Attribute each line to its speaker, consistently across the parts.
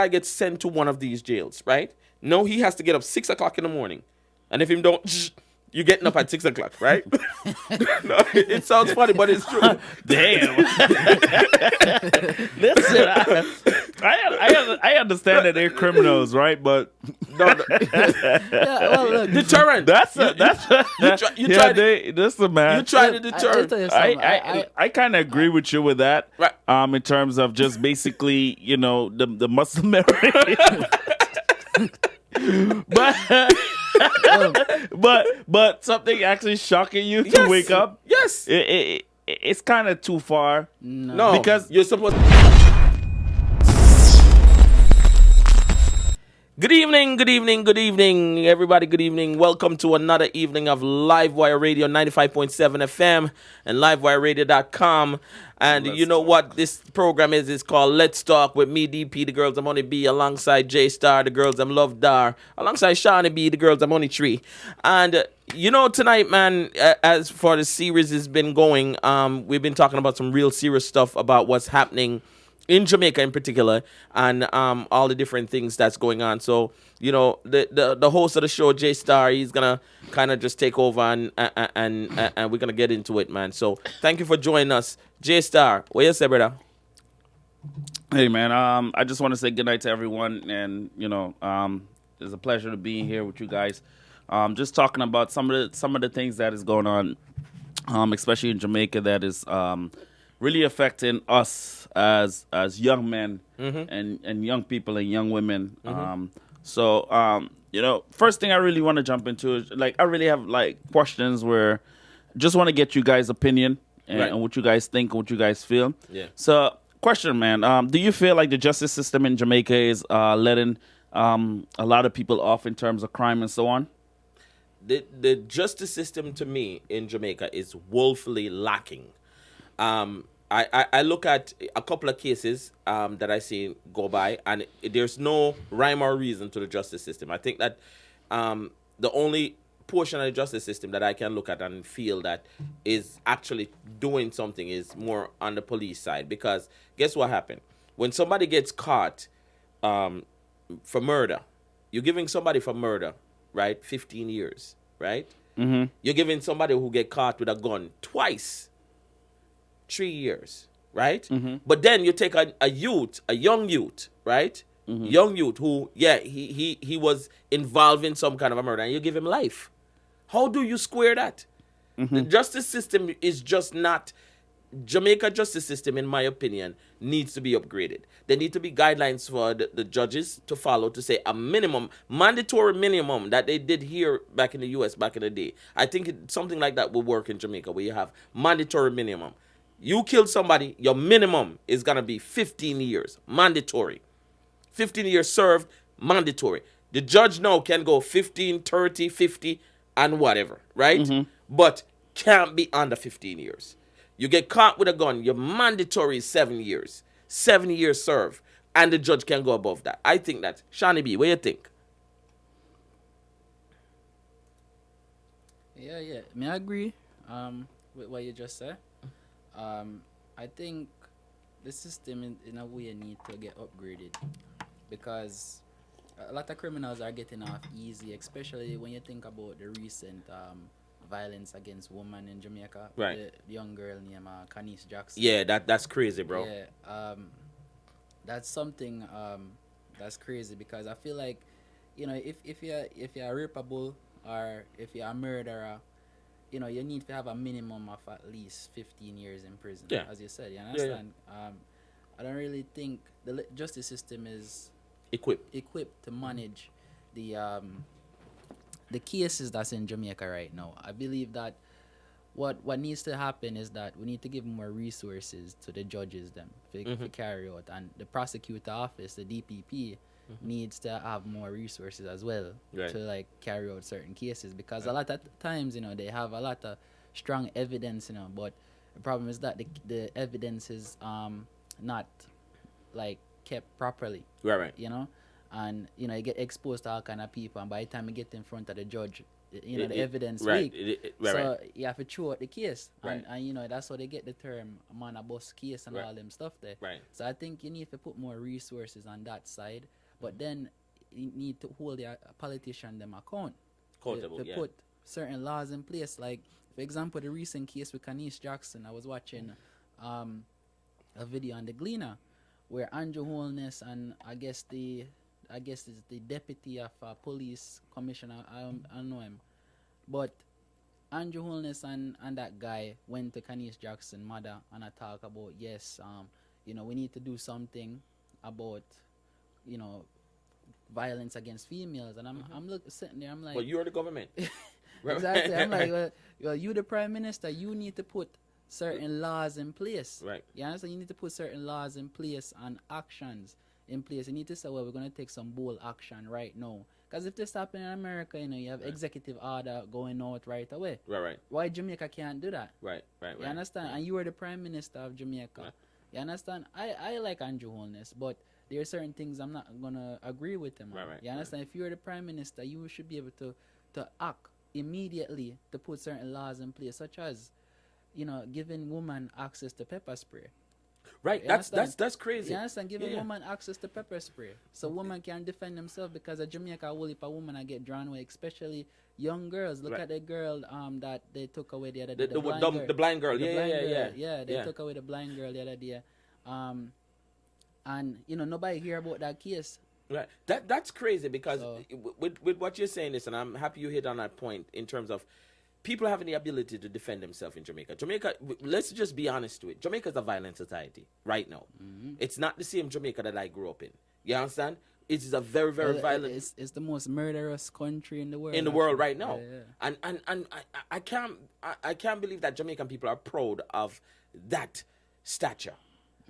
Speaker 1: guy gets sent to one of these jails, right? No, he has to get up 6 o'clock in the morning, and if him don't, you getting up at 6 o'clock, right? No, it sounds funny, but it's true.
Speaker 2: Damn. Listen, I understand that they're criminals, right? But
Speaker 1: No, no.
Speaker 3: Yeah, well, look,
Speaker 1: Deterrent.
Speaker 2: that's
Speaker 1: You try
Speaker 2: listen, man.
Speaker 1: you try to
Speaker 3: I'll
Speaker 1: deter.
Speaker 3: tell you something.
Speaker 2: I kind of agree with you with that.
Speaker 1: Right.
Speaker 2: In terms of just basically, the muscle memory. but but something actually shocking you to
Speaker 1: Yes.
Speaker 2: wake up.
Speaker 1: Yes.
Speaker 2: It's kind of too far.
Speaker 1: No,
Speaker 2: Because-
Speaker 1: you're supposed. Good evening, good evening, good evening, everybody. Good evening. Welcome to another evening of Livewire Radio 95.7 FM and livewireradio.com. And you know what this program is? It's called Let's Talk with me, DP, the girls I'm only B, alongside J Star, the girls I'm Love Dar, alongside Shawnee B, the girls I'm only Tree. And tonight, man, as for the series has been going, we've been talking about some real serious stuff about what's happening in Jamaica in particular, and all the different things that's going on. So, the host of the show, J Star, he's gonna kind of just take over and we're gonna get into it, man. So, thank you for joining us, J Star. What you say, brother?
Speaker 2: Hey, man. I just want to say good night to everyone, and it's a pleasure to be here with you guys. Just talking about some of the things that is going on, especially in Jamaica, that is really affecting us as young men and young people and young women. First thing I really want to jump into is I really have questions where just want to get you guys' opinion and what you guys think and what you guys feel.
Speaker 1: Yeah.
Speaker 2: So, question, man. Do you feel like the justice system in Jamaica is letting a lot of people off in terms of crime and so on?
Speaker 1: The justice system to me in Jamaica is woefully lacking. I look at a couple of cases that I see go by, and there's no rhyme or reason to the justice system. I think that the only portion of the justice system that I can look at and feel that is actually doing something is more on the police side. Because guess what happened? When somebody gets caught for murder, you're giving somebody for murder, right, 15 years, right? Mm-hmm. You're giving somebody who get caught with a gun twice, 3 years, right? Mm-hmm. But then you take a young youth, right? Mm-hmm. Young youth who, he was involved in some kind of a murder, and you give him life. How do you square that? Mm-hmm. The justice system is just not. Jamaica justice system, in my opinion, needs to be upgraded. There need to be guidelines for the judges to follow to say a minimum, mandatory minimum that they did here back in the U.S. back in the day. I think something like that will work in Jamaica, where you have mandatory minimum. You kill somebody, your minimum is going to be 15 years, mandatory. 15 years served, mandatory. The judge now can go 15, 30, 50, and whatever, right? Mm-hmm. But can't be under 15 years. You get caught with a gun, your mandatory is 7 years. 7 years served, and the judge can go above that. I think that. Shawnee B, what do you think?
Speaker 3: yeah. I agree with what you just said. I think the system in a way need to get upgraded, because a lot of criminals are getting off easy, especially when you think about the recent violence against women in Jamaica.
Speaker 1: Right.
Speaker 3: The young girl named Khanice Jackson.
Speaker 1: Yeah, that's crazy, bro.
Speaker 3: Yeah. That's something that's crazy, because I feel like, if you're rapeable or if you're a murderer, you need to have a minimum of at least 15 years in prison, as you said. You understand? Yeah. I don't really think the justice system is equipped to manage the cases that's in Jamaica right now. I believe that what needs to happen is that we need to give more resources to the judges to carry out, and the prosecutor office, the DPP, needs to have more resources as well to carry out certain cases, because a lot of times they have a lot of strong evidence, but the problem is that the evidence is not kept properly,
Speaker 1: right.
Speaker 3: and you know you get exposed to all kind of people, and by the time you get in front of the judge, you know the
Speaker 1: It-
Speaker 3: evidence
Speaker 1: right,
Speaker 3: weak.
Speaker 1: right,
Speaker 3: So
Speaker 1: right.
Speaker 3: you have to throw out the case,
Speaker 1: Right.
Speaker 3: and you know that's how they get the term man a bus case and
Speaker 1: Right.
Speaker 3: all them stuff there.
Speaker 1: Right.
Speaker 3: So I think you need to put more resources on that side, but then you need to hold the politician them
Speaker 1: Accountable,
Speaker 3: to
Speaker 1: yeah.
Speaker 3: put certain laws in place. Like for example, the recent case with Khanice Jackson, I was watching a video on the Gleaner where Andrew Holness and I guess is the deputy of police commissioner. I don't know him, but Andrew Holness and that guy went to Khanice Jackson mother and I talk about yes, you know we need to do something about you know violence against females, and I'm sitting there, I'm like,
Speaker 1: But you're the government. Right.
Speaker 3: exactly. I'm like, well, you the prime minister, you need to put certain laws in place.
Speaker 1: Right.
Speaker 3: You understand? You need to put certain laws in place and actions in place. You need to say, well, we're going to take some bold action right now. Because if this happen in America, you know, you have executive order going out right away.
Speaker 1: Right.
Speaker 3: Why Jamaica can't do that?
Speaker 1: Right.
Speaker 3: You understand? And you are the prime minister of Jamaica.
Speaker 1: Right.
Speaker 3: You understand? I like Andrew Holness, but there are certain things I'm not gonna agree with him on.
Speaker 1: Right.
Speaker 3: You understand? If you're the prime minister, you should be able to act immediately to put certain laws in place, such as, you know, giving women access to pepper spray.
Speaker 1: Right.
Speaker 3: You
Speaker 1: That's
Speaker 3: understand?
Speaker 1: crazy.
Speaker 3: You understand? Giving
Speaker 1: Yeah.
Speaker 3: women access to pepper spray, so women can defend themselves, because in Jamaica, a whole heap of women I get drawn away, especially young girls. Look
Speaker 1: Right.
Speaker 3: at the girl that they took away the other
Speaker 1: The,
Speaker 3: day.
Speaker 1: the, the blind girl.
Speaker 3: The
Speaker 1: Yeah,
Speaker 3: blind
Speaker 1: yeah,
Speaker 3: girl.
Speaker 1: yeah.
Speaker 3: Yeah, they
Speaker 1: Yeah.
Speaker 3: took away the blind girl the other day. And you know nobody hear about that case.
Speaker 1: Right. That's crazy because
Speaker 3: So-
Speaker 1: with what you're saying is, and I'm happy you hit on that point in terms of people having the ability to defend themselves in Jamaica. Jamaica, let's just be honest to it. Jamaica's a violent society right now. It's not the same Jamaica that I grew up in. You understand? It is a very, very
Speaker 3: Well,
Speaker 1: violent
Speaker 3: It's the most murderous country in the world.
Speaker 1: in the world
Speaker 3: actually.
Speaker 1: right now.
Speaker 3: Yeah.
Speaker 1: And I can't believe that Jamaican people are proud of that stature.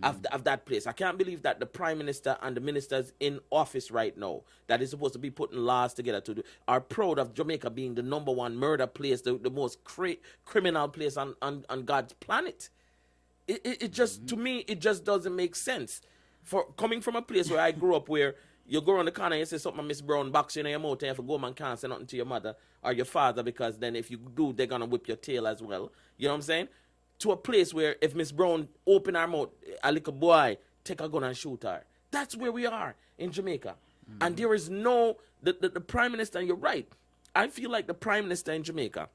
Speaker 1: Of that place. I can't believe that the prime minister and the ministers in office right now that is supposed to be putting laws together to do are proud of Jamaica being the number one murder place, the most criminal place on God's planet. It just to me it just doesn't make sense. For coming from a place where I grew up, where you go around the corner and you say something, Miss Brown, box you in your mouth, and if you go man can't say nothing to your mother or your father, because then if you do, they're gonna whip your tail as well. You know what I'm saying? To a place where if Miss Brown open her mouth, a little boy take a gun and shoot her. That's where we are in Jamaica. And there is no the prime minister, and you're right. I feel like the prime minister in Jamaica,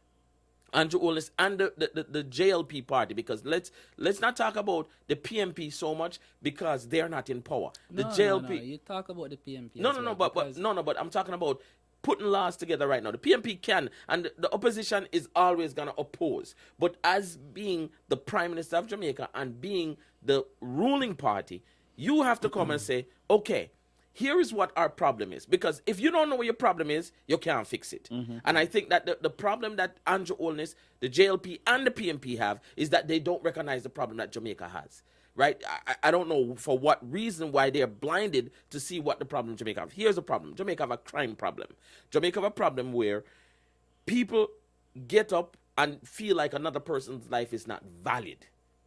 Speaker 1: Andrew Holness, and the JLP party, because let's not talk about the PMP so much because they're not in power. The JLP.
Speaker 3: No, you talk about the PMP.
Speaker 1: No,
Speaker 3: as
Speaker 1: no,
Speaker 3: well,
Speaker 1: no, but
Speaker 3: because-
Speaker 1: no, no, but I'm talking about putting laws together right now. The PMP can, and the opposition is always gonna oppose. But as being the Prime Minister of Jamaica and being the ruling party, you have to come and say, okay, here is what our problem is. Because if you don't know what your problem is, you can't fix it. And I think that the problem that Andrew Holness, the JLP, and the PMP have is that they don't recognize the problem that Jamaica has. Right? I don't know for what reason why they're blinded to see what the problem Jamaica have. Here's the problem. Jamaica have a crime problem. Jamaica have a problem where people get up and feel like another person's life is not valid.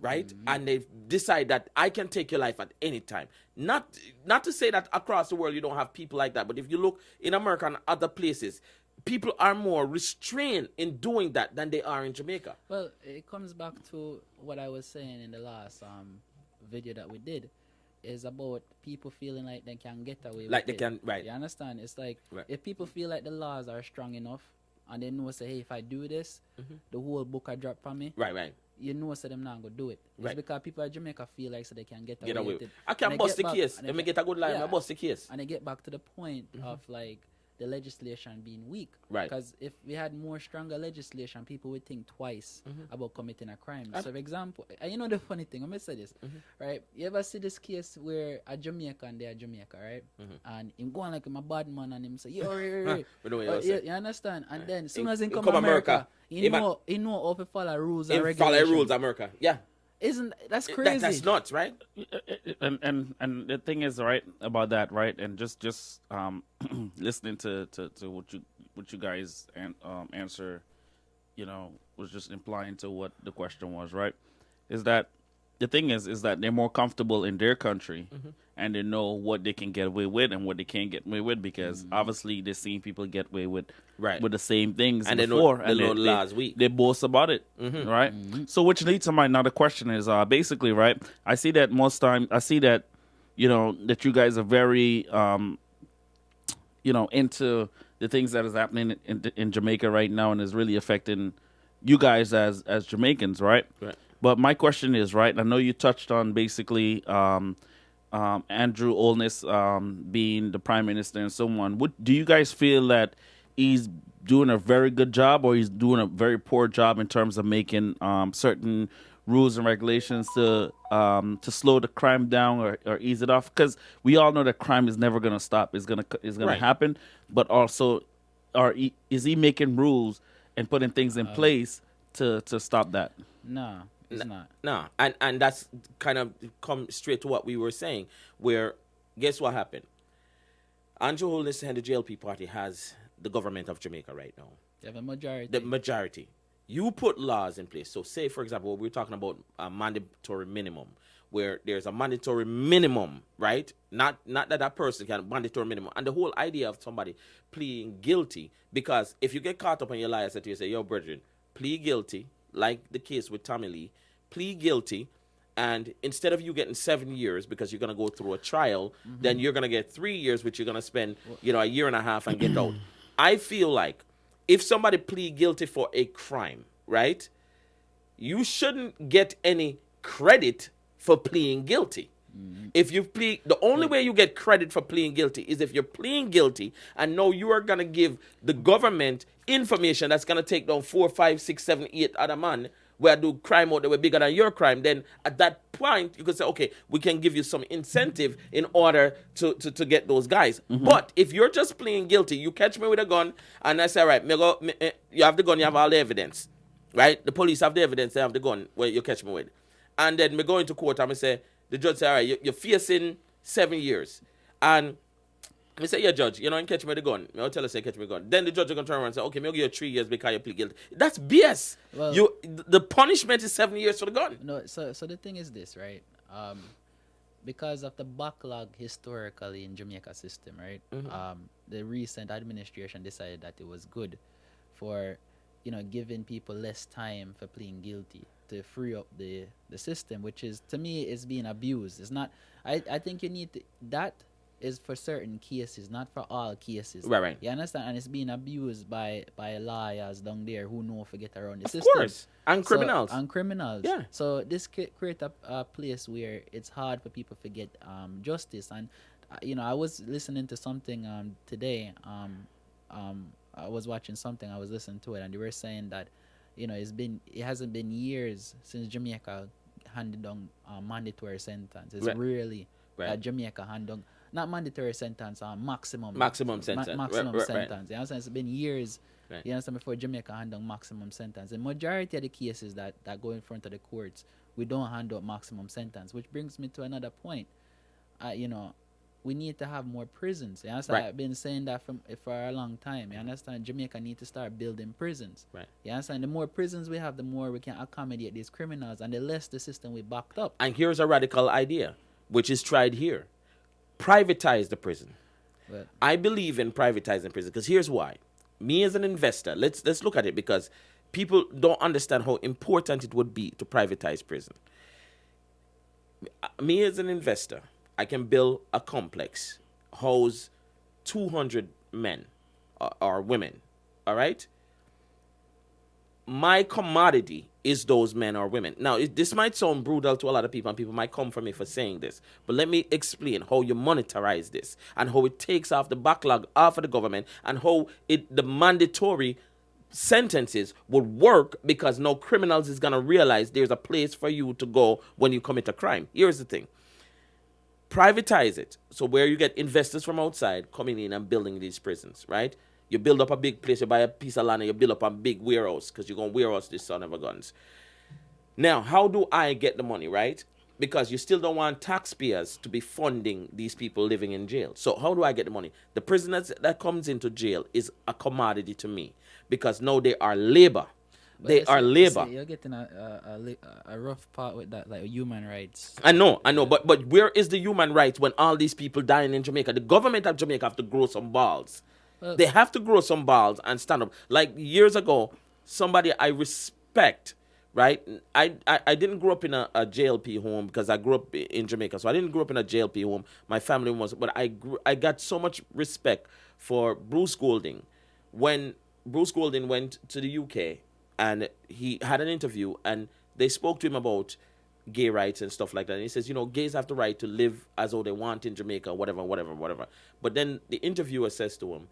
Speaker 1: Right? And they decide that I can take your life at any time. Not to say that across the world you don't have people like that, but if you look in America and other places, people are more restrained in doing that than they are in Jamaica.
Speaker 3: Well, it comes back to what I was saying in the last video that we did, is about people feeling like they can get away with
Speaker 1: Like they
Speaker 3: it.
Speaker 1: can, right.
Speaker 3: You understand? It's like
Speaker 1: Right.
Speaker 3: if people feel like the laws are strong enough and they know say, hey, if I do this, the whole book I drop from me.
Speaker 1: Right.
Speaker 3: You know, so them not gonna do it. It's
Speaker 1: Right.
Speaker 3: because people in Jamaica feel like so they can get
Speaker 1: Get
Speaker 3: away
Speaker 1: away.
Speaker 3: with it.
Speaker 1: I can
Speaker 3: And they
Speaker 1: bust the
Speaker 3: get back-
Speaker 1: case.
Speaker 3: and
Speaker 1: Let
Speaker 3: they
Speaker 1: me
Speaker 3: get-
Speaker 1: get a good line.
Speaker 3: yeah.
Speaker 1: I bust the case.
Speaker 3: And they get back to the point of like the legislation being weak.
Speaker 1: Right.
Speaker 3: Because if we had more stronger legislation, people would think twice about committing a crime. So, for example, and you know the funny thing, I'm gonna say this, right? You ever see this case where a Jamaican, they're Jamaica, right? And him going like him a bad man, and him say, yo,
Speaker 1: We know what you're saying.
Speaker 3: you understand? And then as soon
Speaker 1: In-
Speaker 3: as he
Speaker 1: in
Speaker 3: come
Speaker 1: come
Speaker 3: America,
Speaker 1: America,
Speaker 3: he
Speaker 1: he
Speaker 3: know how to follow rules and
Speaker 1: In follow
Speaker 3: regulations.
Speaker 1: rules, America. Yeah.
Speaker 3: Isn't that's crazy?
Speaker 1: That's nuts, right?
Speaker 2: And the thing is, right, about that, right, and just listening to what you guys answer, you know, was just implying to what the question was, right? Is that the thing is that they're more comfortable in their country, and they know what they can get away with and what they can't get away with, because obviously they've seen people get away with
Speaker 1: Right.
Speaker 2: with the same things
Speaker 1: And
Speaker 2: before,
Speaker 1: they know the last week.
Speaker 2: they boast about it, right? So which leads to my another question is basically, right, I see that most time I see that, that you guys are very into the things that is happening in Jamaica right now, and is really affecting you guys as Jamaicans, right?
Speaker 1: Right.
Speaker 2: But my question is, right, I know you touched on basically Andrew Olness being the prime minister and so on. Do you guys feel that he's doing a very good job, or he's doing a very poor job in terms of making certain rules and regulations to slow the crime down, or ease it off? Because we all know that crime is never going to stop. It's gonna
Speaker 1: Right.
Speaker 2: happen, but also, is he making rules and putting things in place to stop that?
Speaker 3: No, it's not.
Speaker 1: No, and that's kind of come straight to what we were saying, where guess what happened? Andrew Holness and the JLP party has the government of Jamaica right now.
Speaker 3: You have a majority.
Speaker 1: The majority. You put laws in place. So say, for example, we're talking about a mandatory minimum, where there's a mandatory minimum, right? Not that person can mandatory minimum. And the whole idea of somebody pleading guilty, because if you get caught up on your lie, I said to you, say, yo, brethren, plead guilty, like the case with Tommy Lee, plead guilty, and instead of you getting 7 years because you're going to go through a trial, then you're going to get 3 years, which you're going to spend, a year and a half and get out. I feel like if somebody plead guilty for a crime, right, you shouldn't get any credit for pleading guilty. If you plead, the only way you get credit for pleading guilty is if you're pleading guilty and know you are going to give the government information that's going to take down 4, 5, 6, 7, 8 other man where do crime out there were bigger than your crime. Then at that point you could say, okay, we can give you some incentive in order to get those guys. But if you're just pleading guilty, you catch me with a gun and I say, all right, you have the gun, you have all the evidence, right? The police have the evidence, they have the gun where you catch me with, and then me go into court and me say, the judge say, all right, you're facing 7 years. And I say, yeah, judge, you catch me with the gun. I'll tell her, say, catch me with the gun. Then the judge is going to turn around and say, okay, I'll give you 3 years because you plead guilty. That's BS.
Speaker 3: Well,
Speaker 1: The punishment is 7 years for the gun.
Speaker 3: No, so the thing is this, right? Because of the backlog historically in Jamaica system, right? The recent administration decided that it was good for, giving people less time for pleading guilty to free up the system, which is, to me, is being abused. It's not. I think you need to, that is for certain cases, not for all cases.
Speaker 1: Right.
Speaker 3: You understand? And it's being abused by lawyers down there who know if to get around the
Speaker 1: Of
Speaker 3: system.
Speaker 1: course. And criminals.
Speaker 3: And criminals.
Speaker 1: Yeah.
Speaker 3: So this create a place where it's hard for people to get justice. And I was listening to something today. I was watching something. I was listening to it, and they were saying that it hasn't been years since Jamaica handed down mandatory sentence. It's
Speaker 1: Right.
Speaker 3: really
Speaker 1: Right.
Speaker 3: Jamaica hand down, not mandatory sentence, maximum
Speaker 1: Sentence.
Speaker 3: maximum
Speaker 1: Right.
Speaker 3: sentence. You understand? It's been years.
Speaker 1: Right.
Speaker 3: You understand, before Jamaica hand down maximum sentence. The majority of the cases that go in front of the courts, we don't hand out maximum sentence, which brings me to another point. We need to have more prisons. You understand?
Speaker 1: Right.
Speaker 3: I've been saying that for a long time. You understand? Jamaica need to start building prisons.
Speaker 1: Right.
Speaker 3: You understand? The more prisons we have, the more we can accommodate these criminals, and the less the system we backed up.
Speaker 1: And here's a radical idea, which is tried here. Privatize the prison.
Speaker 3: But
Speaker 1: I believe in privatizing prison because here's why. Me as an investor, let's look at it, because people don't understand how important it would be to privatize prison. Me as an investor, I can build a complex, house 200 men or women, all right? My commodity is those men or women. Now, this might sound brutal to a lot of people, and people might come for me for saying this, but let me explain how you monetize this and how it takes off the backlog off of the government, and how the mandatory sentences would work, because no criminals is going to realize there's a place for you to go when you commit a crime. Here's the thing. Privatize it. So where you get investors from outside coming in and building these prisons, right? You build up a big place, you buy a piece of land, and you build up a big warehouse, because you're going to warehouse this son of a guns. Now, how do I get the money, right? Because you still don't want taxpayers to be funding these people living in jail. So how do I get the money? The prisoners that comes into jail is a commodity to me, because now they are labor. They are labor.
Speaker 3: You're getting a rough part with that, like human rights.
Speaker 1: I know, but where is the human rights when all these people dying in Jamaica? The government of Jamaica have to grow some balls.
Speaker 3: Well,
Speaker 1: They have to grow some balls and stand up. Like years ago, somebody I respect, right? I didn't grow up in a JLP home because I grew up in Jamaica, so I didn't grow up in a JLP home. My family was, but I got so much respect for Bruce Golding when Bruce Golding went to the UK and he had an interview and they spoke to him about gay rights and stuff like that. And he says, gays have the right to live as though they want in Jamaica, whatever. But then the interviewer says to him,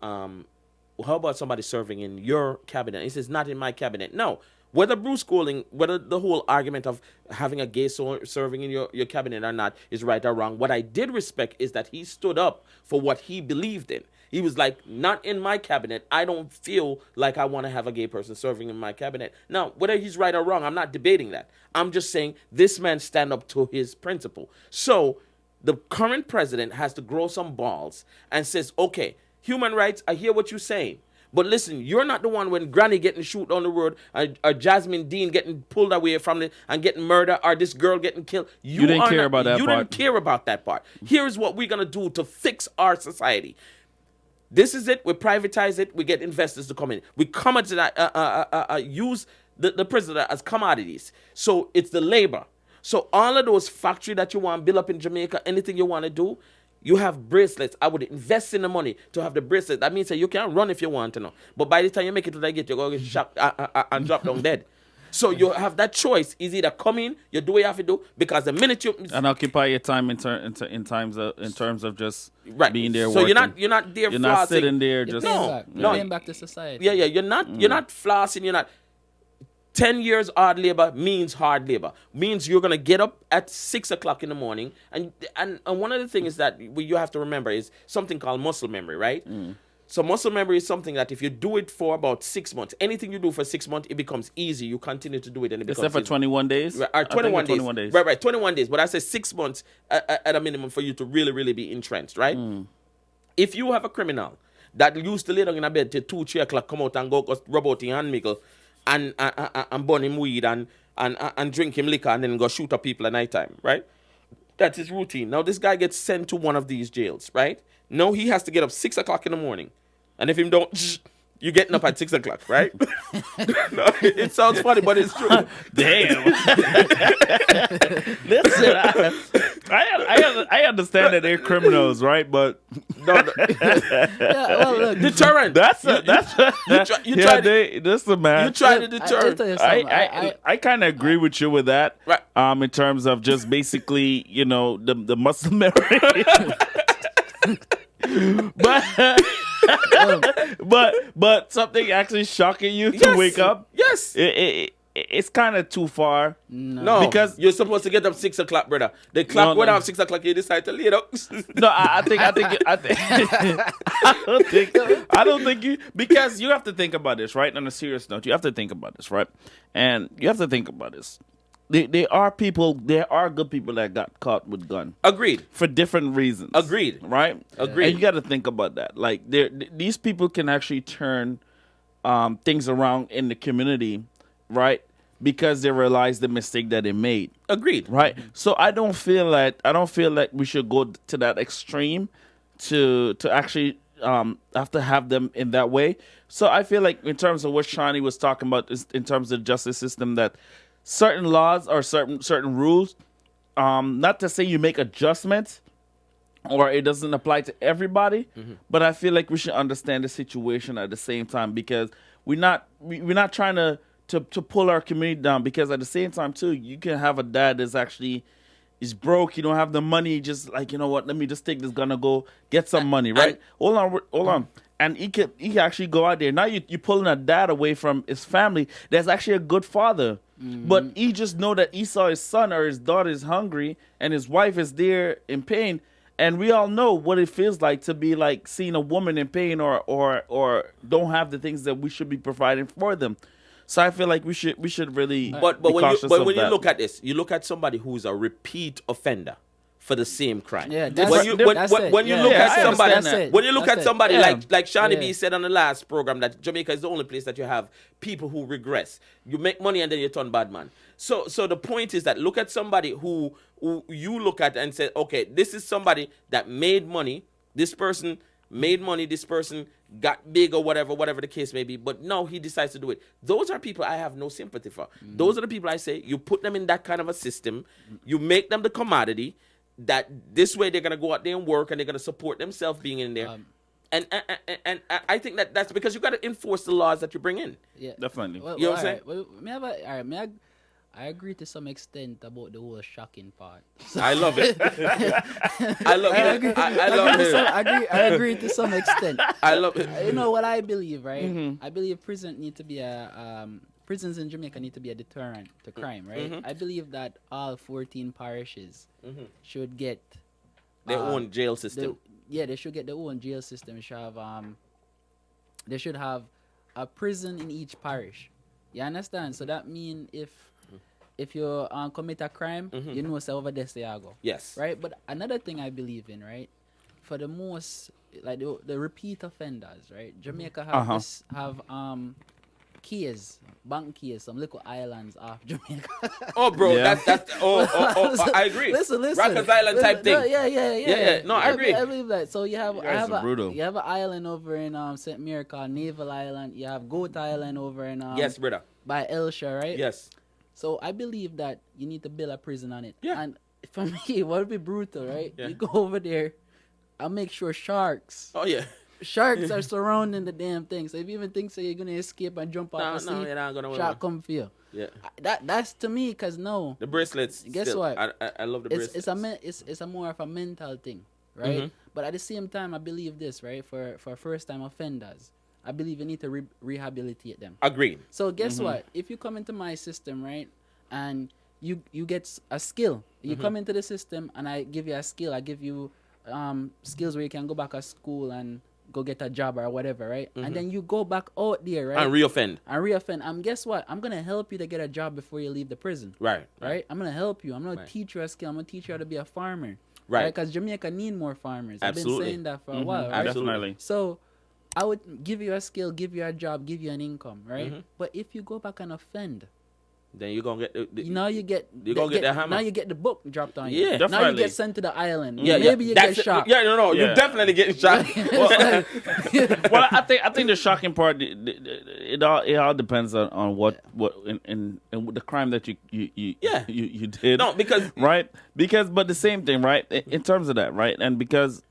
Speaker 1: well, how about somebody serving in your cabinet? He says, not in my cabinet. No. Whether Bruce Golding, whether the whole argument of having a gay serving in your cabinet or not is right or wrong, what I did respect is that he stood up for what he believed in. He was like, not in my cabinet. I don't feel like I want to have a gay person serving in my cabinet. Now, whether he's right or wrong, I'm not debating that. I'm just saying this man stand up to his principle. So the current president has to grow some balls and says, okay, human rights, I hear what you're saying. But listen, you're not the one when Granny getting shoot on the road, or Jasmine Dean getting pulled away from it and getting murdered, or this girl getting killed.
Speaker 2: You didn't care about that part.
Speaker 1: You didn't care about that part. Here's what we're going to do to fix our society. This is it. We privatize it. We get investors to come in. We come into that, use the prisoner as commodities. So it's the labor. So all of those factory that you want to build up in Jamaica, anything you want to do, you have bracelets. I would invest in the money to have the bracelets. That means that you can run if you want to know. But by the time you make it to that gate, you're going to get shot and drop down dead. So you have that choice. Is either come in, you do what you have to do, because the minute you
Speaker 2: and occupy your time in terms of just
Speaker 1: right.
Speaker 2: being there.
Speaker 1: So
Speaker 2: working.
Speaker 1: you're not there.
Speaker 2: You're
Speaker 1: flossing.
Speaker 2: not sitting there just
Speaker 3: You're paying back to society.
Speaker 1: Yeah. You're not flossing. You're not. 10 years hard labor means hard labor. Means you're gonna get up at 6 o'clock in the morning, and one of the things that you have to remember is something called muscle memory, right? So muscle memory is something that if you do it for about 6 months, anything you do for 6 months, it becomes easy. You continue to do it, and it becomes
Speaker 2: except for 21 days.
Speaker 1: Right, or 21 days. Right, 21 days. But I say 6 months at a minimum for you to really, really be entrenched, right? If you have a criminal that used to lay down in a bed till 2, 3 o'clock, come out and go rub out in hand mickle and burn him weed and drink him liquor and then go shoot up people at night time, right? That's his routine. Now this guy gets sent to one of these jails, right? Now he has to get up 6 o'clock in the morning. And if him don't, you getting up at 6 o'clock, right? No, it sounds funny, but it's true.
Speaker 2: Damn. Listen, I understand that they're criminals, right? But
Speaker 1: No.
Speaker 3: Look,
Speaker 1: Deterrent.
Speaker 2: that's
Speaker 1: You try to deter.
Speaker 3: I'll tell you something.
Speaker 2: I kind of agree with you with that.
Speaker 1: Right.
Speaker 2: In terms of just basically, the muscle memory. but something actually shocking you to
Speaker 1: Yes.
Speaker 2: wake up.
Speaker 1: Yes.
Speaker 2: It's kind of too far.
Speaker 1: No, because you're supposed to get up 6 o'clock, brother. The clock went off 6 o'clock. You decide to lay up.
Speaker 2: No, I don't think you, because you have to think about this, right? On a serious note, you have to think about this, right? And you have to think about this. There are good people that got caught with gun.
Speaker 1: Agreed.
Speaker 2: For different reasons.
Speaker 1: Agreed.
Speaker 2: Right?
Speaker 1: Agreed.
Speaker 2: And you got to think about that. Like, these people can actually turn things around in the community, right? Because they realize the mistake that they made.
Speaker 1: Agreed.
Speaker 2: Right? So I don't feel like we should go to that extreme to actually have to have them in that way. So I feel like in terms of what Shani was talking about, is in terms of the justice system, that certain laws or certain rules, not to say you make adjustments or it doesn't apply to everybody, but I feel like we should understand the situation at the same time, because we're not trying to pull our community down, because at the same time too, you can have a dad that's actually is broke, you don't have the money, just like, you know what, let me just take this gun and go get some money, right? Hold on. And he can actually go out there. Now you're pulling a dad away from his family that's actually a good father. But he just know that he saw his son or his daughter is hungry and his wife is there in pain. And we all know what it feels like to be like seeing a woman in pain or don't have the things that we should be providing for them. So I feel like we should really
Speaker 1: But
Speaker 2: be
Speaker 1: when
Speaker 2: cautious
Speaker 1: you
Speaker 2: of that.
Speaker 1: look at this, you look at somebody who's a repeat offender for the same crime.
Speaker 3: Yeah,
Speaker 1: when
Speaker 3: that's-
Speaker 1: you
Speaker 3: that's it.
Speaker 1: when you
Speaker 3: Yeah,
Speaker 1: look
Speaker 3: that's
Speaker 1: at
Speaker 3: it.
Speaker 1: somebody,
Speaker 3: That's it.
Speaker 1: when you look
Speaker 3: That's
Speaker 1: at
Speaker 3: it.
Speaker 1: somebody
Speaker 2: Yeah.
Speaker 1: like Shawnee
Speaker 3: Yeah.
Speaker 1: B said on the last program that Jamaica is the only place that you have people who regress. You make money and then you turn bad man. So the point is that look at somebody who you look at and say, okay, this is somebody that made money. This person made money. This person got big or whatever the case may be. But no, he decides to do it. Those are people I have no sympathy for. Those are the people I say you put them in that kind of a system. You make them the commodity. That this way they're gonna go out there and work and they're gonna support themselves being in there. And I think that's because you got to enforce the laws that you bring in.
Speaker 3: Yeah,
Speaker 2: Definitely.
Speaker 3: Well,
Speaker 1: You know what I'm
Speaker 3: alright. Well, I agree to some extent about the whole shocking part.
Speaker 1: I love it. I love it. I love it.
Speaker 3: I agree to some extent.
Speaker 1: I love it.
Speaker 3: You know what I believe, right?
Speaker 1: Mm-hmm.
Speaker 3: I believe prisons in Jamaica need to be a deterrent to crime, right?
Speaker 1: Mm-hmm.
Speaker 3: I believe that all 14 parishes should get
Speaker 1: Their own jail system.
Speaker 3: they should get their own jail system. They should have a prison in each parish. You understand? So that means if you commit a crime, you know so over there say I go.
Speaker 1: Yes.
Speaker 3: Right? But another thing I believe in, right? For the most like the repeat offenders, right? Jamaica have keys, bank keys, some little islands off Jamaica.
Speaker 1: Oh, bro,
Speaker 2: Yeah.
Speaker 1: that's I agree.
Speaker 3: Listen.
Speaker 1: Rikers Island type
Speaker 3: No,
Speaker 1: thing.
Speaker 3: yeah.
Speaker 1: No, I agree.
Speaker 3: I believe that. So you have
Speaker 2: guys are brutal.
Speaker 3: you have an island over in St. Mary called Naval Island. You have Goat Island over in
Speaker 1: Yes, brother.
Speaker 3: by Elsha, right?
Speaker 1: Yes.
Speaker 3: So I believe that you need to build a prison on it.
Speaker 1: Yeah.
Speaker 3: And for me, what would be brutal, right?
Speaker 1: Yeah.
Speaker 3: You go over there, I'll make sure sharks
Speaker 1: Oh yeah.
Speaker 3: are surrounding the damn thing. So if you even think so you're gonna escape and jump off the
Speaker 1: No,
Speaker 3: sea,
Speaker 1: you're not gonna
Speaker 3: shark come for you.
Speaker 1: Yeah.
Speaker 3: That's to me, cause no,
Speaker 1: The bracelets.
Speaker 3: Guess
Speaker 1: still,
Speaker 3: what?
Speaker 1: I love the bracelets.
Speaker 3: it's a more of a mental thing, right?
Speaker 1: Mhm.
Speaker 3: But at the same time, I believe this, right? For first time offenders, I believe you need to rehabilitate them.
Speaker 1: Agreed.
Speaker 3: So guess what? If you come into my system, right, and you get a skill, you come into the system, and I give you a skill. I give you skills where you can go back to school and go get a job or whatever, right? And then you go back out there, right?
Speaker 1: And reoffend.
Speaker 3: And reoffend. Guess what? I'm gonna help you to get a job before you leave the prison.
Speaker 1: Right.
Speaker 3: Right? I'm gonna help you. I'm gonna
Speaker 1: Right.
Speaker 3: teach you a skill. I'm gonna teach you how to be a farmer.
Speaker 1: Right.
Speaker 3: Because Jamaica need more farmers. I've been
Speaker 1: Absolutely.
Speaker 3: saying that for a while, right?
Speaker 1: Absolutely.
Speaker 2: Definitely.
Speaker 3: So I would give you a skill, give you a job, give you an income, right?
Speaker 1: Mm-hmm.
Speaker 3: But if you go back and offend,
Speaker 1: Then you're gonna get
Speaker 3: now you get
Speaker 1: You gonna get the hammer.
Speaker 3: Now you get the book dropped on you.
Speaker 1: Yeah.
Speaker 3: Now you
Speaker 2: Definitely.
Speaker 3: get sent to the island.
Speaker 1: yeah,
Speaker 3: Maybe you
Speaker 1: That's
Speaker 3: get shot.
Speaker 1: Yeah, no,
Speaker 2: Yeah.
Speaker 1: you're definitely getting shot.
Speaker 2: Well, I think the shocking part, it all depends on what in the crime that you
Speaker 1: Yeah.
Speaker 2: you did.
Speaker 1: No, because
Speaker 2: right? But the same thing, right? In terms of that, right? And because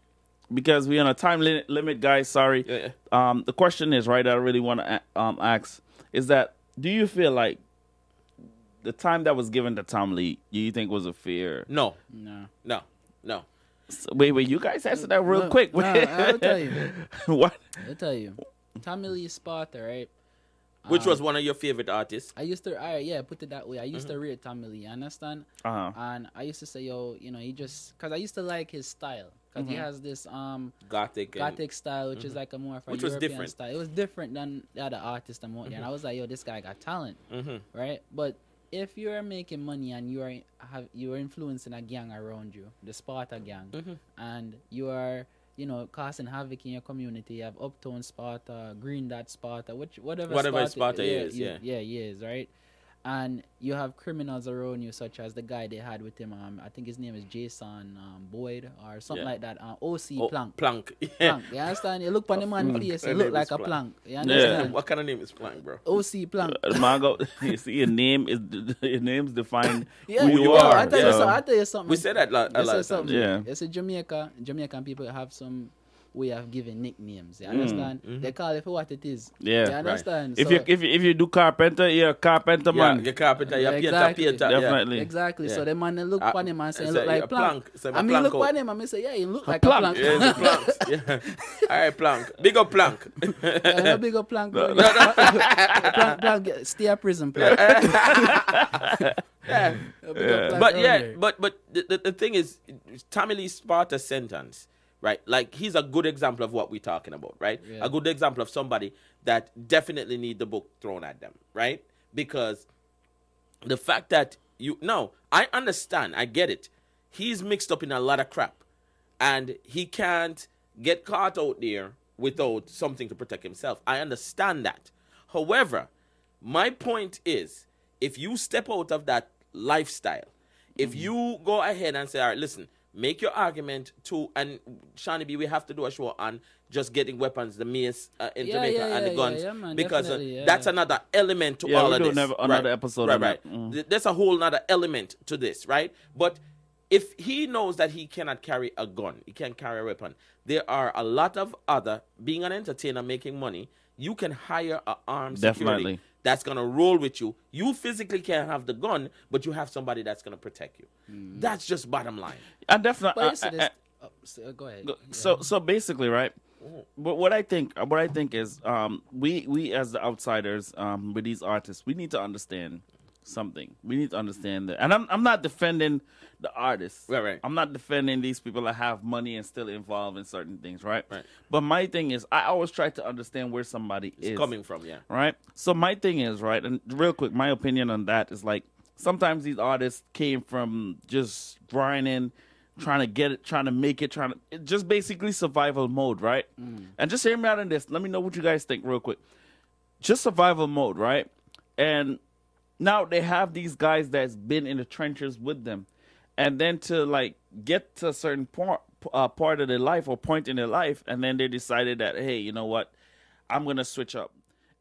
Speaker 2: we're on a time limit, guys. Sorry.
Speaker 1: Yeah.
Speaker 2: The question is, right? I really want to ask is that, do you feel like the time that was given to Tom Lee, do you think was a fair?
Speaker 1: no,
Speaker 3: No.
Speaker 2: So, wait, you guys answer that real
Speaker 3: No,
Speaker 2: quick.
Speaker 3: no, I'll tell you.
Speaker 2: What?
Speaker 3: I'll tell you. Tommy Lee Sparta, right?
Speaker 1: which was one of your favorite artists.
Speaker 3: I used to, put it that way. I used to rate Tommy Lee, you understand?
Speaker 2: Uh-huh.
Speaker 3: And I used to say, yo, he just, because I used to like his style. Because he has this
Speaker 1: Gothic.
Speaker 3: gothic style, which is like a more of a
Speaker 1: Which was
Speaker 3: European
Speaker 1: different.
Speaker 3: style. It was different than the other artists I'm out there. And I was like, yo, this guy got talent, right? But if you're making money and you're influencing a gang around you, the Sparta gang, and you are causing havoc in your community, you have Uptown Sparta, Green Dot Sparta, whatever
Speaker 1: Sparta is,
Speaker 3: is, right? And you have criminals around you, such as the guy they had with him. I think his name is Jason Boyd or something
Speaker 1: Yeah.
Speaker 3: like that. OC Plank.
Speaker 1: Plank.
Speaker 3: Plank. You understand? You look on the man's face, he
Speaker 1: Her
Speaker 3: look
Speaker 1: name
Speaker 3: like
Speaker 1: is
Speaker 3: a
Speaker 1: Plank.
Speaker 3: plank. You understand?
Speaker 1: What kind of name is Plank, bro?
Speaker 3: OC Plank.
Speaker 2: Margo, you see, your name's defined
Speaker 3: Yeah,
Speaker 2: who you
Speaker 1: yo,
Speaker 2: are.
Speaker 3: I tell you,
Speaker 2: so-
Speaker 3: so, I tell you something.
Speaker 1: We said that a lot
Speaker 3: I
Speaker 1: of
Speaker 3: say
Speaker 1: times.
Speaker 3: something.
Speaker 2: Yeah.
Speaker 3: It's a Jamaican people have some way of giving nicknames. You understand? They call it for what it is.
Speaker 2: Yeah.
Speaker 3: You understand?
Speaker 2: If
Speaker 3: So-
Speaker 2: you do carpenter, you're a carpenter
Speaker 1: Yeah,
Speaker 2: man.
Speaker 1: your carpenter, your painter,
Speaker 3: Exactly.
Speaker 1: painter.
Speaker 2: Definitely.
Speaker 3: Exactly.
Speaker 1: Yeah.
Speaker 3: So the man they look
Speaker 1: Uh,
Speaker 3: on him and say
Speaker 1: it's
Speaker 3: look
Speaker 1: a-
Speaker 3: like
Speaker 1: a
Speaker 3: plank.
Speaker 1: plank. So
Speaker 3: I
Speaker 1: a
Speaker 3: mean
Speaker 1: plank
Speaker 3: look
Speaker 1: out.
Speaker 3: on him and me say yeah, he look like
Speaker 2: plank.
Speaker 3: a plank.
Speaker 1: Yeah, it's a plank. Yeah. All right, Plank. Big up Plank.
Speaker 3: No big up plank. bro. Plank, stay a prison plank.
Speaker 1: Yeah.
Speaker 3: No big up plank
Speaker 1: But
Speaker 3: down
Speaker 1: yeah,
Speaker 3: there.
Speaker 1: but the thing is, Tommy Lee Sparta sentence, right? Like, he's a good example of what we're talking about, right?
Speaker 3: Yeah.
Speaker 1: A good example of somebody that definitely need the book thrown at them, right? Because the fact that I understand, I get it. he's mixed up in a lot of crap, and he can't get caught out there without something to protect himself. I understand that. However, my point is, if you step out of that lifestyle, if you go ahead and say, all right, listen, make your argument to, and Shawnee B, we have to do a show on just getting weapons, the mace in Jamaica and the guns,
Speaker 3: man,
Speaker 1: because
Speaker 3: definitely,
Speaker 1: that's another element to
Speaker 2: Yeah,
Speaker 1: all
Speaker 2: we're
Speaker 1: of
Speaker 2: doing
Speaker 1: this.
Speaker 2: another episode
Speaker 1: Right,
Speaker 2: on
Speaker 1: right.
Speaker 2: that. Mm.
Speaker 1: There's a whole other element to this, right? But if he knows that he cannot carry a gun, he can't carry a weapon, there are a lot of other, being an entertainer, making money, you can hire an armed security
Speaker 2: Definitely.
Speaker 1: that's going to roll with you. You physically can't have the gun, but you have somebody that's going to protect you. That's just bottom line.
Speaker 2: I definitely.
Speaker 3: But listen, go ahead.
Speaker 2: So basically, right? But what I think is, we as the outsiders, with these artists, we need to understand something. We need to understand that, and I'm not defending the artists.
Speaker 1: Right.
Speaker 2: I'm not defending these people that have money and still involved in certain things, right?
Speaker 1: Right.
Speaker 2: But my thing is, I always try to understand where somebody is
Speaker 1: Coming from, yeah.
Speaker 2: right? So my thing is, right, and real quick, my opinion on that is like sometimes these artists came from just grinding, trying to get it, trying to make it, just basically survival mode, right? And just hear me out on this. Let me know what you guys think real quick. Just survival mode, right? And now they have these guys that's been in the trenches with them, and then to like get to a certain part of their life or point in their life, and then they decided that, hey, you know what, I'm gonna switch up.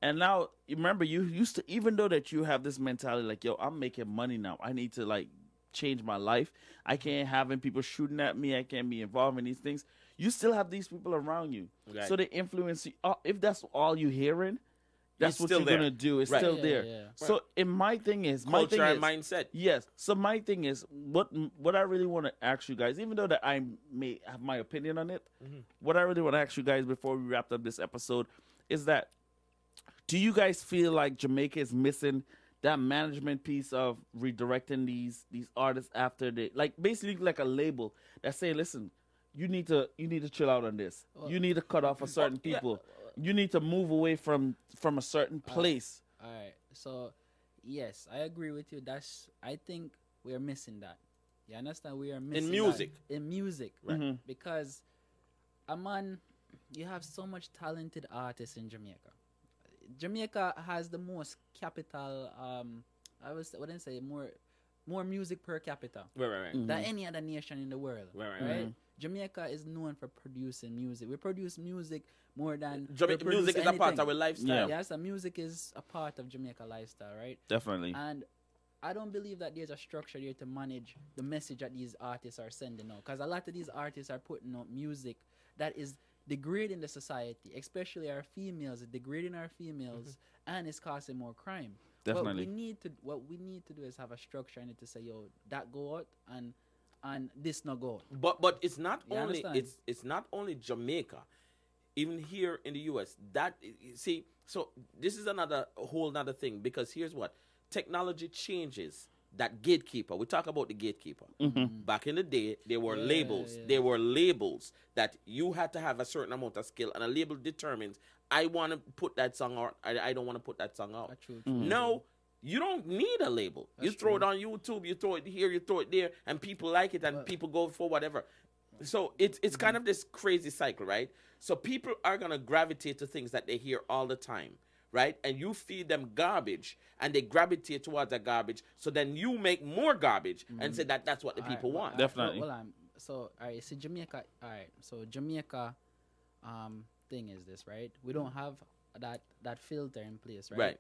Speaker 2: And now you remember, you used to, even though that you have this mentality like, yo, I'm making money now, I need to like change my life. I can't having people shooting at me. I can't be involved in these things. You still have these people around you,
Speaker 1: Right.
Speaker 2: so they influence you. If that's all you hearing, that's
Speaker 1: It's
Speaker 2: what
Speaker 1: still
Speaker 2: you're
Speaker 1: there.
Speaker 2: gonna do. It's
Speaker 1: Right.
Speaker 2: still
Speaker 3: Yeah,
Speaker 2: there.
Speaker 3: yeah.
Speaker 2: So, in my thing is,
Speaker 1: Culture and mindset.
Speaker 2: Yes. So my thing is, what I really want to ask you guys, even though that I may have my opinion on it, what I really want to ask you guys before we wrap up this episode is that, do you guys feel like Jamaica is missing that management piece of redirecting these artists after they, like, basically like a label that's saying, listen, you need to chill out on this. You need to cut off a certain
Speaker 1: yeah.
Speaker 2: people. You need to move away from a certain place.
Speaker 3: All right. So, yes, I agree with you. I think we are missing that. You understand? We are missing
Speaker 1: music.
Speaker 3: that. In music.
Speaker 2: Right.
Speaker 3: Because, man, you have so much talented artists in Jamaica. Jamaica has the most capital, I wouldn't say more music per capita
Speaker 1: Right.
Speaker 3: than any other nation in the world.
Speaker 1: Right.
Speaker 3: Jamaica is known for producing music. We produce music more than
Speaker 1: Music is a part of our lifestyle.
Speaker 3: Yes, and music is a part of Jamaica lifestyle, right?
Speaker 2: Definitely.
Speaker 3: And I don't believe that there's a structure there to manage the message that these artists are sending out. Because a lot of these artists are putting out music that is degrading the society, especially our females, degrading our females, and it's causing more crime.
Speaker 2: Definitely.
Speaker 3: What we need to do is have a structure in it to say, yo, that go out and this not go out.
Speaker 1: But it's not
Speaker 3: You
Speaker 1: only
Speaker 3: understand?
Speaker 1: it's not only Jamaica, even here in the US. See, so this is whole another thing, because here's what technology changes. That gatekeeper. We talk about the gatekeeper. Back in the day, there were labels.
Speaker 3: yeah.
Speaker 1: There were labels that you had to have a certain amount of skill, and a label determines I want to put that song out. I don't want to put that song out.
Speaker 3: True.
Speaker 1: No, you don't need a label. You throw it on YouTube, you throw it here, you throw it there, and people like it, and people go for whatever. So it's kind of this crazy cycle, right? So people are gonna gravitate to things that they hear all the time, right? And you feed them garbage, and they gravitate towards that garbage. So then you make more garbage and say that that's what the people want.
Speaker 2: Definitely.
Speaker 3: So all right, see Jamaica. All right, so Jamaica, thing is this, right? We don't have that filter in place, right?
Speaker 1: Right.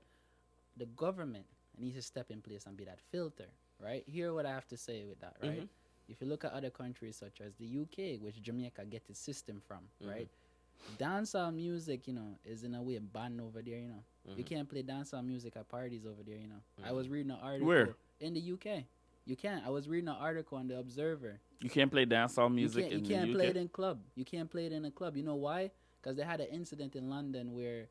Speaker 3: The government needs to step in place and be that filter, right? Hear what I have to say with that, right? If you look at other countries such as the UK, which Jamaica gets its system from, right? Dancehall music, is in a way banned over there, You can't play dancehall music at parties over there, I was reading an article.
Speaker 2: Where?
Speaker 3: In the UK. You can't. I was reading an article on the Observer.
Speaker 2: You can't play dancehall music
Speaker 3: You
Speaker 2: in
Speaker 3: can't
Speaker 2: the UK.
Speaker 3: play it in club. You can't play it in a club. You know why? Because they had an incident in London where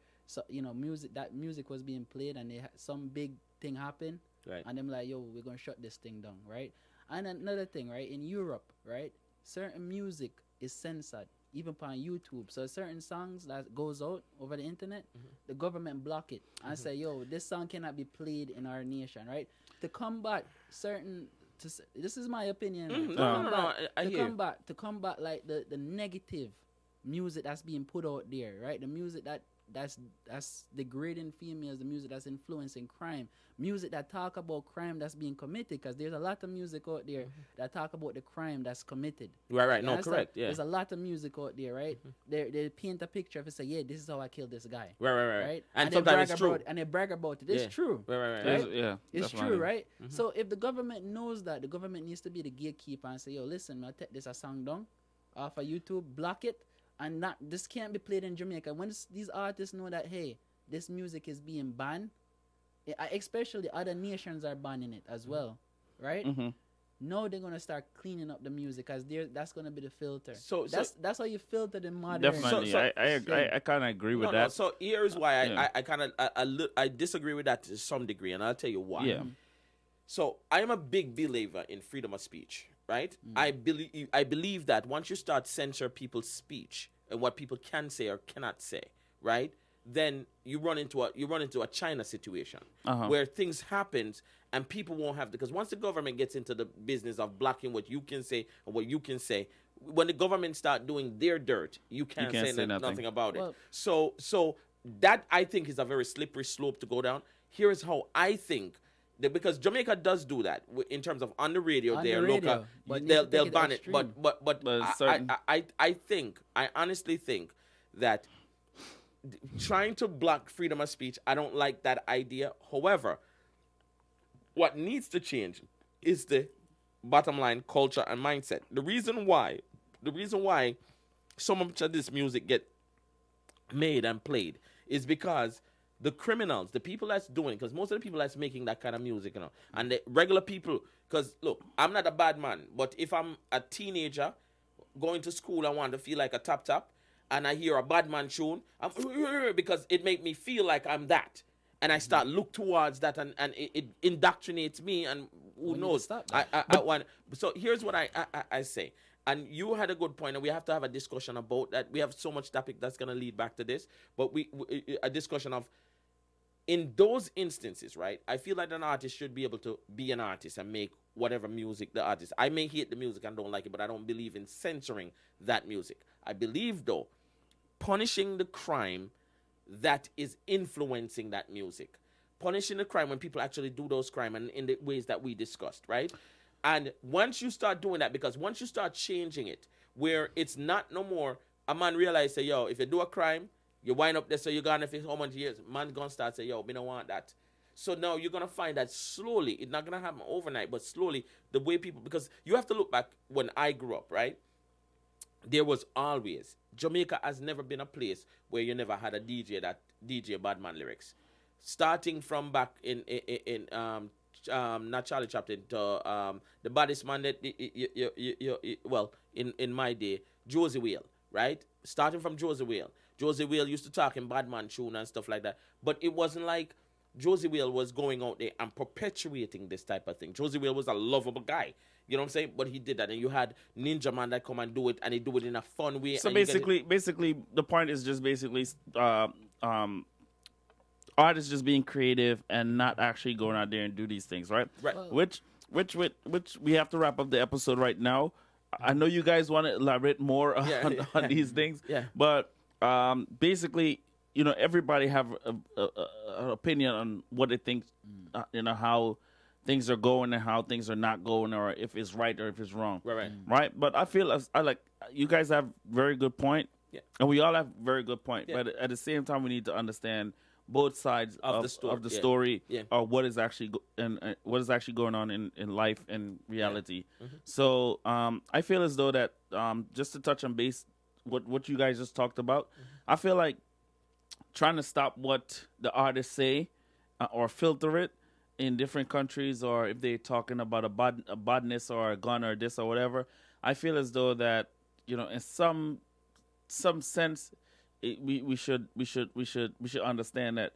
Speaker 3: music was being played and some big thing happened.
Speaker 1: Right.
Speaker 3: And them like, yo, we're gonna shut this thing down, right? And another thing, right? In Europe, right? Certain music is censored, even on YouTube. So certain songs that goes out over the internet, the government block it and say, yo, this song cannot be played in our nation, right? To combat certain this is my opinion.
Speaker 1: Mhm.
Speaker 3: To
Speaker 1: No, no, no,
Speaker 3: combat,
Speaker 1: I
Speaker 3: to
Speaker 1: hear you.
Speaker 3: combat like the negative music that's being put out there, right? The music that's degrading females, the music that's influencing crime, music that talk about crime that's being committed, because there's a lot of music out there that talk about the crime that's committed.
Speaker 1: Right.
Speaker 3: You
Speaker 1: No,
Speaker 3: understand?
Speaker 1: correct. Yeah.
Speaker 3: There's a lot of music out there, right? They paint a picture of it, say, yeah, this is how I killed this guy.
Speaker 1: Right. And
Speaker 3: they
Speaker 1: sometimes
Speaker 3: brag
Speaker 1: it's true.
Speaker 3: about, and they brag about it. It's
Speaker 1: Yeah.
Speaker 3: true.
Speaker 1: Right.
Speaker 3: Right?
Speaker 2: Yeah,
Speaker 3: It's
Speaker 2: definitely.
Speaker 3: true, right? So if the government knows that, the government needs to be the gatekeeper and say, yo, listen, man, take this a song down off of YouTube, block it, and not this can't be played in Jamaica. Once these artists know that, hey, this music is being banned, especially other nations are banning it as well, right? Now they're gonna start cleaning up the music, because that's gonna be the filter.
Speaker 1: So-
Speaker 3: that's how you filter the modern.
Speaker 2: Definitely,
Speaker 1: So-
Speaker 2: I kind of agree with
Speaker 1: No,
Speaker 2: that.
Speaker 1: so here's why
Speaker 2: Yeah.
Speaker 1: I kind of I disagree with that to some degree, and I'll tell you why.
Speaker 2: Yeah.
Speaker 1: So I am a big believer in freedom of speech, right? I believe that once you start censor people's speech and what people can say or cannot say, right? Then you run into a China situation where things happens and people won't have, because once the government gets into the business of blocking what you can say and what you can say, when the government start doing their dirt, you can't say nothing about
Speaker 3: Well-
Speaker 1: it. So that, I think, is a very slippery slope to go down. Here's how I think. Because Jamaica does do that in terms of on the radio,
Speaker 3: On
Speaker 1: they're
Speaker 3: the radio,
Speaker 1: local,
Speaker 3: but
Speaker 1: they'll
Speaker 3: need to take it
Speaker 1: ban it.
Speaker 3: extreme.
Speaker 1: But
Speaker 2: certain-
Speaker 1: I honestly think that trying to block freedom of speech, I don't like that idea. However, what needs to change is the bottom line culture and mindset. The reason why so much of this music get made and played is because the criminals, the people that's doing, because most of the people that's making that kind of music, and the regular people, because look, I'm not a bad man, but if I'm a teenager going to school, I want to feel like a top, and I hear a bad man tune, because it make me feel like I'm that. And I start look towards that, and it indoctrinates me, and who
Speaker 3: We need to
Speaker 1: knows?
Speaker 3: stop that.
Speaker 1: I want. So here's what I say, and you had a good point, and we have to have a discussion about that. We have so much topic that's gonna lead back to this, but we a discussion of, in those instances, right? I feel like an artist should be able to be an artist and make whatever music the artist. I may hate the music and don't like it, but I don't believe in censoring that music. I believe, though, punishing the crime that is influencing that music, punishing the crime when people actually do those crime, and in the ways that we discussed, right? And once you start doing that, because once you start changing it, where it's not no more, a man realize, say, yo, if you do a crime, you wind up there, so you're gonna fix how many years, man gonna start say, yo, me don't want that. So now you're gonna find that slowly, it's not gonna happen overnight, but slowly the way people, because you have to look back when I grew up, right? There was always, Jamaica has never been a place where you never had a DJ that DJ Badman lyrics. Starting from back in not Charlie Chaplin to the baddest man that well, in my day, Josie Whale, right? Starting from Josie Whale. Josie Whale used to talk in Badman tune and stuff like that. But it wasn't like Josie Whale was going out there and perpetuating this type of thing. Josie Whale was a lovable guy. You know what I'm saying? But he did that. And you had Ninja Man that come and do it, and he do it in a fun way.
Speaker 2: So
Speaker 1: and you get it-
Speaker 2: basically, the point is just basically artists just being creative and not actually going out there and do these things, right?
Speaker 1: Right.
Speaker 3: Well-
Speaker 2: Which we have to wrap up the episode right now. I know you guys want to elaborate more on these things,
Speaker 1: Yeah.
Speaker 2: but basically, everybody have an opinion on what they think, how things are going and how things are not going, or if it's right or if it's wrong.
Speaker 1: Right.
Speaker 2: Right? But I feel I like you guys have very good point.
Speaker 1: Yeah.
Speaker 2: And we all have very good point.
Speaker 1: Yeah.
Speaker 2: But at the same time, we need to understand both sides
Speaker 1: Of the story.
Speaker 2: of the
Speaker 1: Yeah.
Speaker 2: story,
Speaker 1: Yeah.
Speaker 2: or what is actually what is actually going on in life and reality.
Speaker 1: Mm-hmm.
Speaker 2: So I feel as though that just to touch on base what you guys just talked about,
Speaker 1: Mm-hmm.
Speaker 2: I feel like trying to stop what the artists say or filter it in different countries, or if they're talking about a badness or a gun or this or whatever, I feel as though that in some sense we should understand that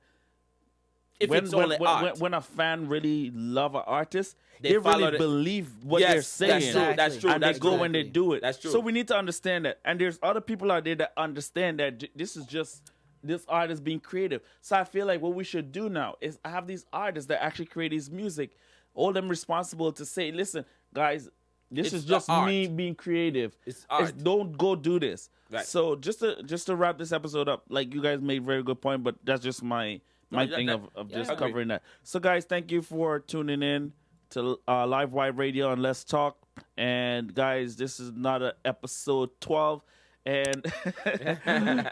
Speaker 1: If it's only art.
Speaker 2: when a fan really love an artist,
Speaker 1: They
Speaker 2: they
Speaker 1: follow
Speaker 2: really
Speaker 1: the-
Speaker 2: believe what
Speaker 1: Yes,
Speaker 2: they're saying.
Speaker 1: that's true.
Speaker 2: And
Speaker 1: That's
Speaker 2: they go
Speaker 1: true.
Speaker 2: and they do it.
Speaker 1: That's true.
Speaker 2: So we need to understand that. And there's other people out there that understand that this is just this artist being creative. So I feel like what we should do now is have these artists that actually create these music, hold them responsible to say, listen, guys, this
Speaker 1: It's
Speaker 2: is
Speaker 1: the
Speaker 2: just me
Speaker 1: art.
Speaker 2: being creative.
Speaker 1: It's art.
Speaker 2: Don't go do this.
Speaker 1: Right.
Speaker 2: So just to wrap this episode up, like you guys made very good point, but that's just my thing of just
Speaker 3: yeah.
Speaker 2: covering that. So guys, thank you for tuning in to Live Wire Radio and Let's Talk. And guys, this is not a episode 12. And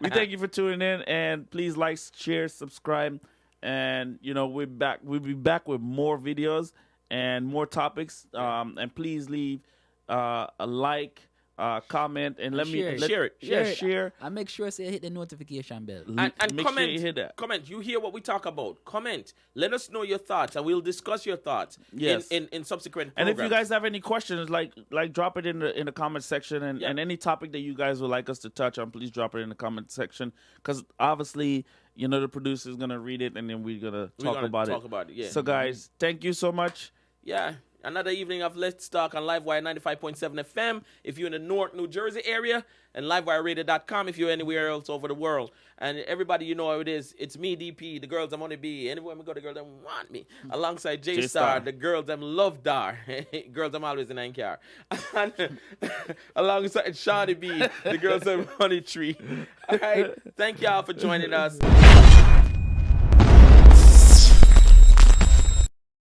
Speaker 2: we thank you for tuning in. And please like, share, subscribe. And we'll be back with more videos and more topics. And please leave a like, comment, and
Speaker 1: Share it.
Speaker 2: share.
Speaker 3: And make sure you hit the notification bell.
Speaker 1: And
Speaker 2: Make
Speaker 1: comment.
Speaker 2: sure you hit that.
Speaker 1: Comment. You hear what we talk about. Comment. Let us know your thoughts, and we'll discuss your thoughts
Speaker 2: Yes.
Speaker 1: in subsequent
Speaker 2: And
Speaker 1: programs.
Speaker 2: if you guys have any questions, like drop it in the comment section, and any topic that you guys would like us to touch on, please drop it in the comment section. Because obviously, the producer is gonna read it, and then we're gonna talk about it.
Speaker 1: Yeah.
Speaker 2: So guys, thank you so much.
Speaker 1: Yeah. Another evening of Let's Talk on Livewire 95.7 FM. If you're in the North New Jersey area, and livewireradio.com if you're anywhere else over the world. And everybody, you know how it is. It's me, DP, the girls, I'm on the B. Anywhere we go, the girls, them want me. Alongside J-Star, the girls, them love Dar. Girls, I'm always in NCR. And alongside Shawnee B, the girls, them honey tree. All right. Thank y'all for joining us.